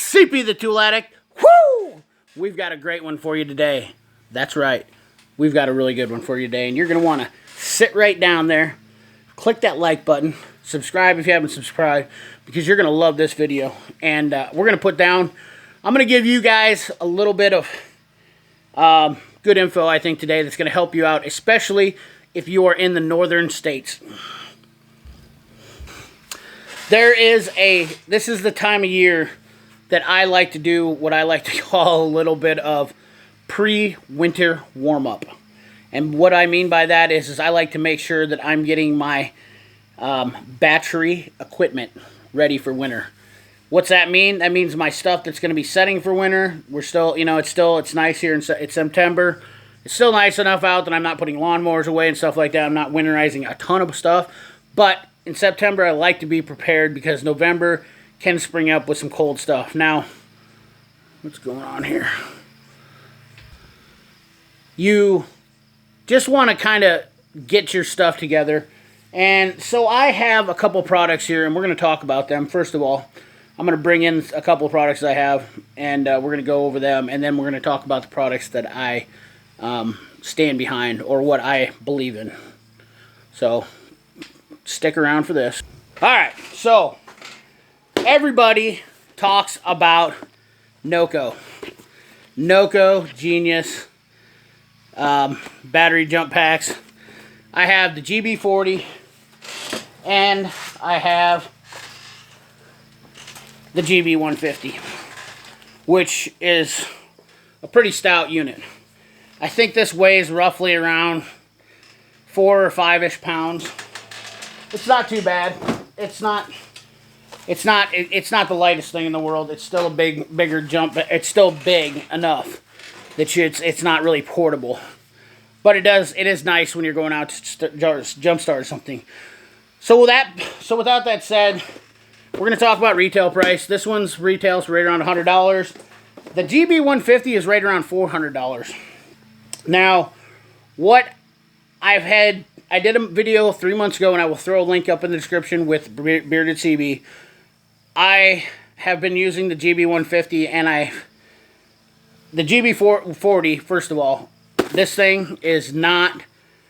CP the Tool Addict. Woo! We've got a great one for you today. That's right. We've got a really good one for you today. And you're going to want to sit right down there. Click that like button. Subscribe if you haven't subscribed. Because you're going to love this video. And we're going to put down... I'm going to give you guys a little bit of good info, I think, today that's going to help you out. Especially if you are in the northern states. This is the time of year that I like to do what I like to call a little bit of pre-winter warm-up. And what I mean by that is I like to make sure that I'm getting my battery equipment ready for winter. What's that mean? That means my stuff that's going to be setting for winter. We're still, it's nice here. It's September. It's still nice enough out that I'm not putting lawnmowers away and stuff like that. I'm not winterizing a ton of stuff. But in September, I like to be prepared because November can spring up with some cold stuff. Now, what's going on here? You just want to kind of get your stuff together. And so I have a couple products here, and we're going to talk about them. First of all, I'm going to bring in a couple of products I have, and we're going to go over them. And then we're going to talk about the products that I stand behind or what I believe in. So stick around for this. Alright, so everybody talks about Noco. Noco, genius, battery jump packs. I have the GB40 and I have the GB150, which is a pretty stout unit. I think this weighs roughly around 4 or 5-ish pounds. It's not too bad. It's not the lightest thing in the world. It's still a bigger jump. It's still big enough that it's not really portable. But it is nice when you're going out to jump start something. So without that said, we're going to talk about retail price. This one's retails right around $100. The GB150 is right around $400. Now, what I've had... I did a video 3 months ago, and I will throw a link up in the description with Bearded CB. I have been using the GB150, and the GB40, first of all, this thing is not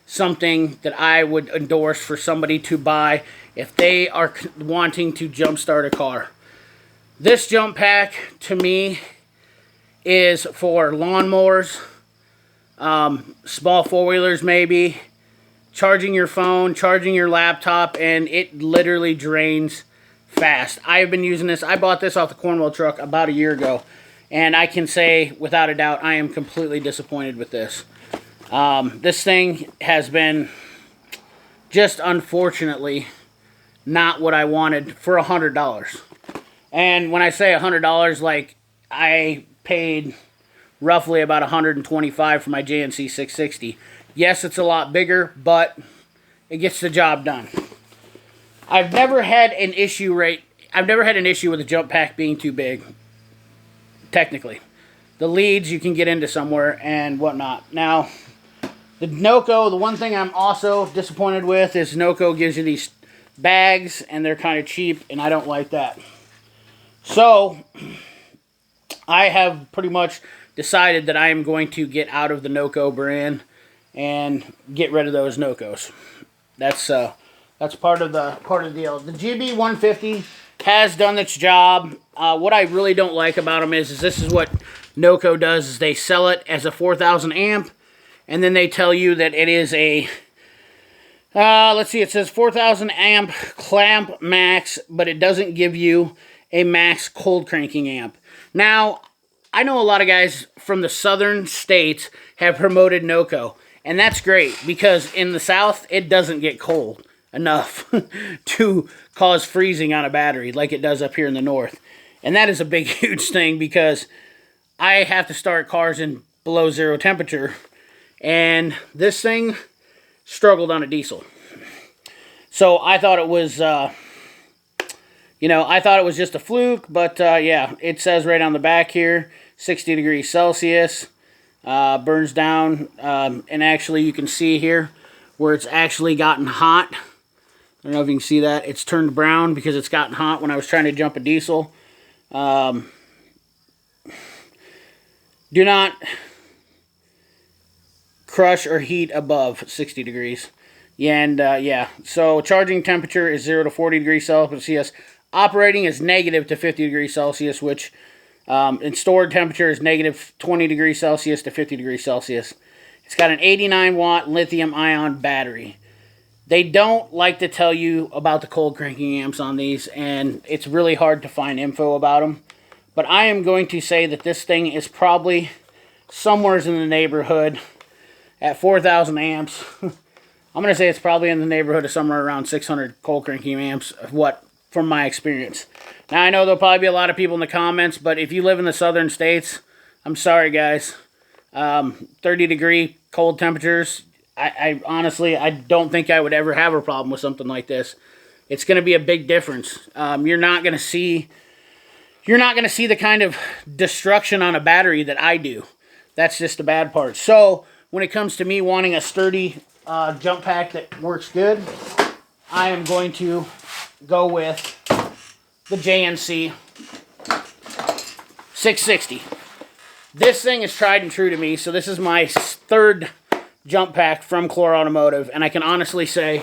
something that I would endorse for somebody to buy if they are wanting to jumpstart a car. This jump pack, to me, is for lawnmowers, small four-wheelers maybe, charging your phone, charging your laptop, and it literally drains fast. I've been using this. I bought this off the Cornwall truck about a year ago, and I can say without a doubt I am completely disappointed with this. This thing has been just unfortunately not what I wanted for $100. And when I say $100, like, I paid roughly about $125 for my JNC 660. Yes, it's a lot bigger, but it gets the job done. I've never had an issue with a jump pack being too big. Technically, the leads you can get into somewhere and whatnot. Now, the Noco, the one thing I'm also disappointed with is Noco gives you these bags, and they're kind of cheap, and I don't like that. So, I have pretty much decided that I am going to get out of the Noco brand and get rid of those Nocos. That's part of the deal. The GB150 has done its job. What I really don't like about them is this is what Noco does: is they sell it as a 4,000 amp, and then they tell you that it is a let's see, it says 4,000 amp clamp max, but it doesn't give you a max cold cranking amp. Now, I know a lot of guys from the southern states have promoted Noco. And that's great, because in the south, it doesn't get cold enough to cause freezing on a battery like it does up here in the north. And that is a big, huge thing, because I have to start cars in below zero temperature. And this thing struggled on a diesel. So I thought it was, I thought it was just a fluke. But, yeah, it says right on the back here, 60 degrees Celsius. Burns down, and actually you can see here where it's actually gotten hot. I don't know if you can see that. It's turned brown because it's gotten hot when I was trying to jump a diesel. Do not crush or heat above 60 degrees. And yeah, so charging temperature is 0 to 40 degrees Celsius. Operating is negative to 50 degrees Celsius, which and stored temperature is negative 20 degrees Celsius to 50 degrees Celsius. It's got an 89 watt lithium ion battery. They don't like to tell you about the cold cranking amps on these, and it's really hard to find info about them. But I am going to say that this thing is probably somewhere in the neighborhood at 4,000 amps. I'm going to say it's probably in the neighborhood of somewhere around 600 cold cranking amps, from my experience. Now, I know there'll probably be a lot of people in the comments, but if you live in the southern states, I'm sorry, guys. 30-degree cold temperatures, I honestly, I don't think I would ever have a problem with something like this. It's going to be a big difference. You're not going to see the kind of destruction on a battery that I do. That's just the bad part. So, when it comes to me wanting a sturdy jump pack that works good, I am going to go with the JNC 660. This thing is tried and true to me, so this is my third jump pack from Clore Automotive, and I can honestly say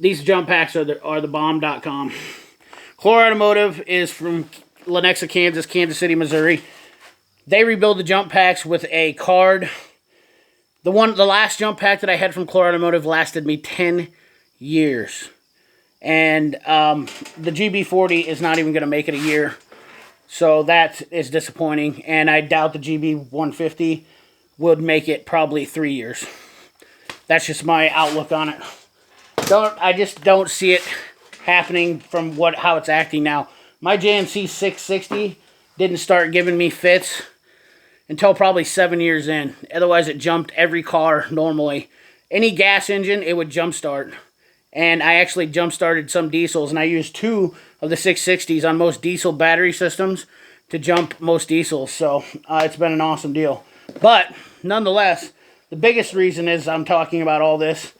these jump packs are the bomb.com. Clore Automotive is from Lenexa, Kansas, Kansas City, Missouri. They rebuild the jump packs with a card. The last jump pack that I had from Clore Automotive lasted me 10 years. And the GB40 is not even going to make it a year. So that is disappointing. And I doubt the GB150 would make it probably 3 years. That's just my outlook on it. I just don't see it happening from how it's acting now. My JNC 660 didn't start giving me fits until probably 7 years in. Otherwise, it jumped every car normally. Any gas engine, it would jump start. And I actually jump started some diesels, and I used 2 of the 660s on most diesel battery systems to jump most diesels. So it's been an awesome deal. But nonetheless, the biggest reason is I'm talking about all this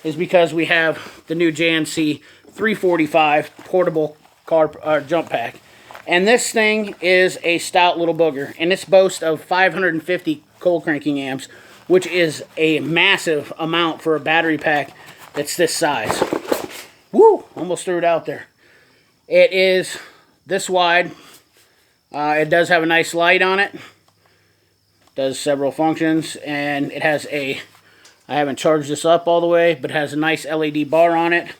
is because we have the new JNC 345 portable car jump pack. And this thing is a stout little booger. And it's boasts of 550 cold cranking amps, which is a massive amount for a battery pack that's this size. Woo! Almost threw it out there. It is this wide. It does have a nice light on it. Does several functions. And it has I haven't charged this up all the way, but it has a nice LED bar on it.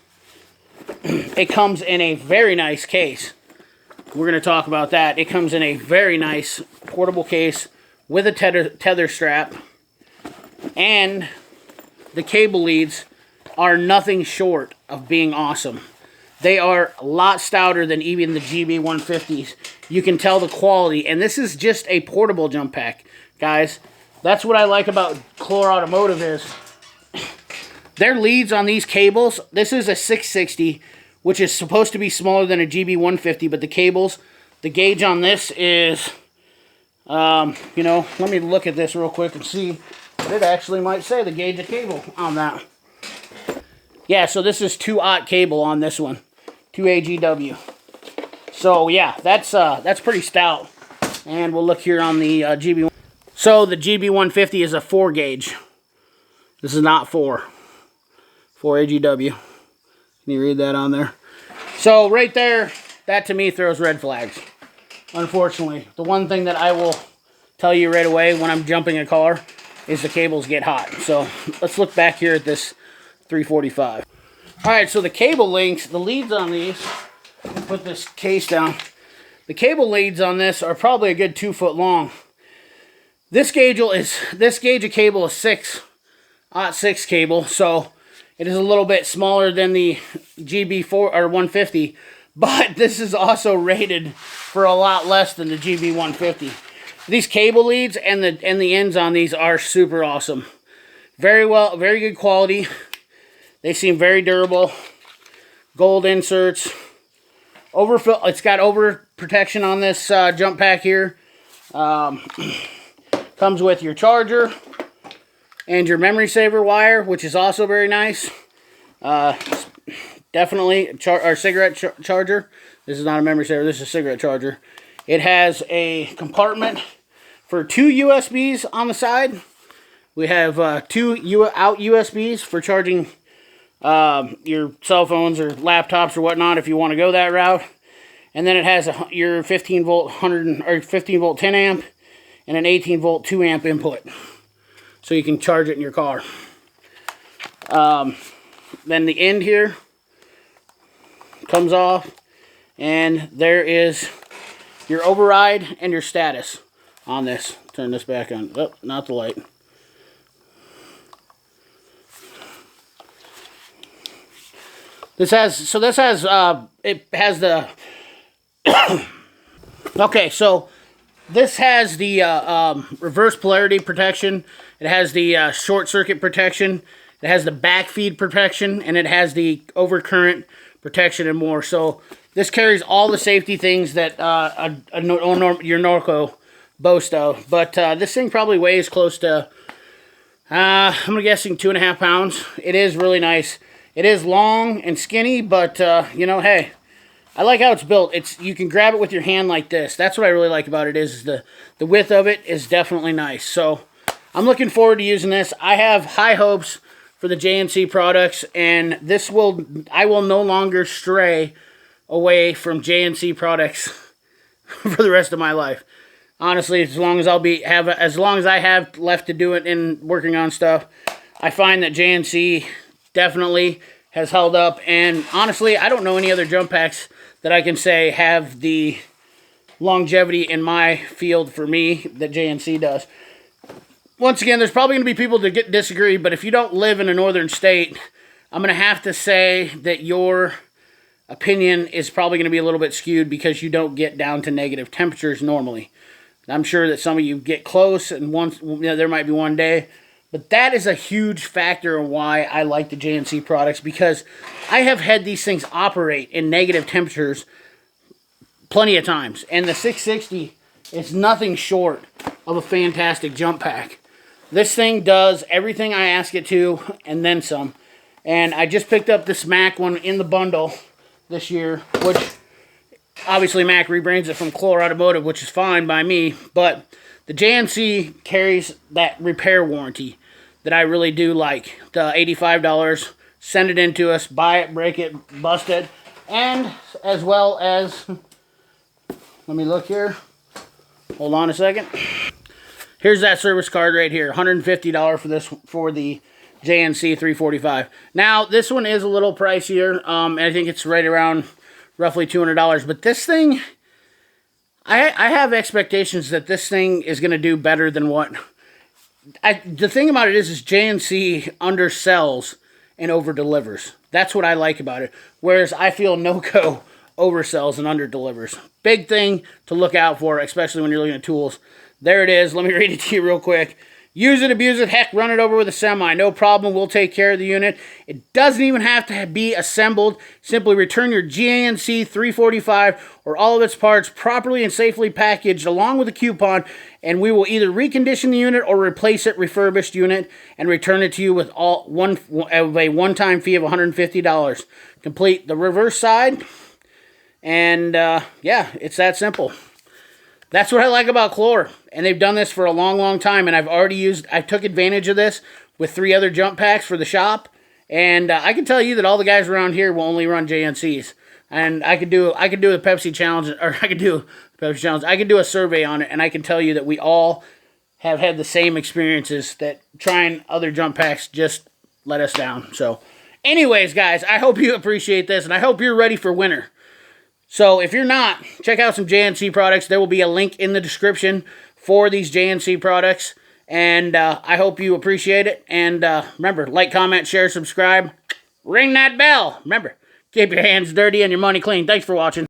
It comes in a very nice case. We're going to talk about that. It comes in a very nice portable case with a tether strap. And the cable leads are nothing short of being awesome. They are a lot stouter than even the GB150s. You can tell the quality. And this is just a portable jump pack, guys. That's what I like about Clore Automotive is their leads on these cables. This is a 660, which is supposed to be smaller than a GB150, but the cables, the gauge on this is, you know, let me look at this real quick and see what it actually might say, the gauge of cable on that. Yeah, so this is 2-aught cable on this one, 2AGW. So yeah, that's pretty stout. And we'll look here on the GB. So the GB150 is a 4 gauge. This is not 4 AGW. Can you read that on there? So right there, that to me throws red flags. Unfortunately, the one thing that I will tell you right away when I'm jumping a car is the cables get hot. So let's look back here at this 345. Alright, so the cable links, the leads on these, put this case down. The cable leads on this are probably a good 2 foot long. This gauge of cable is 6/6 cable, so it is a little bit smaller than the GB4 or 150, but this is also rated for a lot less than the GB150. These cable leads and the ends on these are super awesome. Very good quality. They seem very durable. Gold inserts. Overfill. It's got over protection on this jump pack here. Comes with your charger and your memory saver wire, which is also very nice. Definitely our cigarette charger. This is not a memory saver. This is a cigarette charger. It has a compartment for 2 USBs on the side. We have two out USBs for charging your cell phones or laptops or whatnot if you want to go that route. And then it has your 15 volt 15 volt 10 amp and an 18 volt 2 amp input, so you can charge it in your car. Then the end here comes off, and there is your override and your status on this. Turn this back on. Oh, not the light. It has the okay, so this has the reverse polarity protection. It has the short circuit protection. It has the backfeed protection, and it has the overcurrent protection and more. So this carries all the safety things that your Noco boasts of. But this thing probably weighs close to, I'm guessing 2.5 pounds. It is really nice. It is long and skinny, but you know, hey, I like how it's built. You can grab it with your hand like this. That's what I really like about it. Is the width of it is definitely nice. So I'm looking forward to using this. I have high hopes for the JNC products, and I will no longer stray away from JNC products for the rest of my life. Honestly, as long as I have left to do it in working on stuff, I find that JNC definitely has held up. And honestly, I don't know any other jump packs that I can say have the longevity in my field for me that JNC does. Once again, there's probably going to be people that disagree, but if you don't live in a northern state, I'm going to have to say that your opinion is probably going to be a little bit skewed because you don't get down to negative temperatures normally. I'm sure that some of you get close, and there might be one day, but that is a huge factor in why I like the JNC products, because I have had these things operate in negative temperatures plenty of times, and the 660 is nothing short of a fantastic jump pack. This thing does everything I ask it to, and then some. And I just picked up this Mac one in the bundle this year, which obviously Mac rebrands it from Clore Automotive, which is fine by me, but the JNC carries that repair warranty that I really do like. The $85, send it in to us, buy it, break it, bust it, and as well as, let me look here, hold on a second. Here's that service card right here, $150 for the JNC 345. Now, this one is a little pricier. I think it's right around roughly $200. But this thing, I have expectations that this thing is going to do better than what... the thing about it is JNC undersells and over-delivers. That's what I like about it. Whereas I feel Noco oversells and under-delivers. Big thing to look out for, especially when you're looking at tools. There it is. Let me read it to you real quick. Use it, abuse it, heck, run it over with a semi. No problem, we'll take care of the unit. It doesn't even have to be assembled. Simply return your JNC 345 or all of its parts properly and safely packaged along with a coupon, and we will either recondition the unit or replace it refurbished unit and return it to you with a one-time fee of $150. Complete the reverse side, and yeah, it's that simple. That's what I like about Clore, and they've done this for a long, long time, and I took advantage of this with 3 other jump packs for the shop, and I can tell you that all the guys around here will only run JNCs, and I could do the Pepsi challenge, or I could do a survey on it, and I can tell you that we all have had the same experiences, that trying other jump packs just let us down. So, anyways, guys, I hope you appreciate this, and I hope you're ready for winter. So if you're not, check out some JNC products. There will be a link in the description for these JNC products. And I hope you appreciate it. And remember, like, comment, share, subscribe. Ring that bell. Remember, keep your hands dirty and your money clean. Thanks for watching.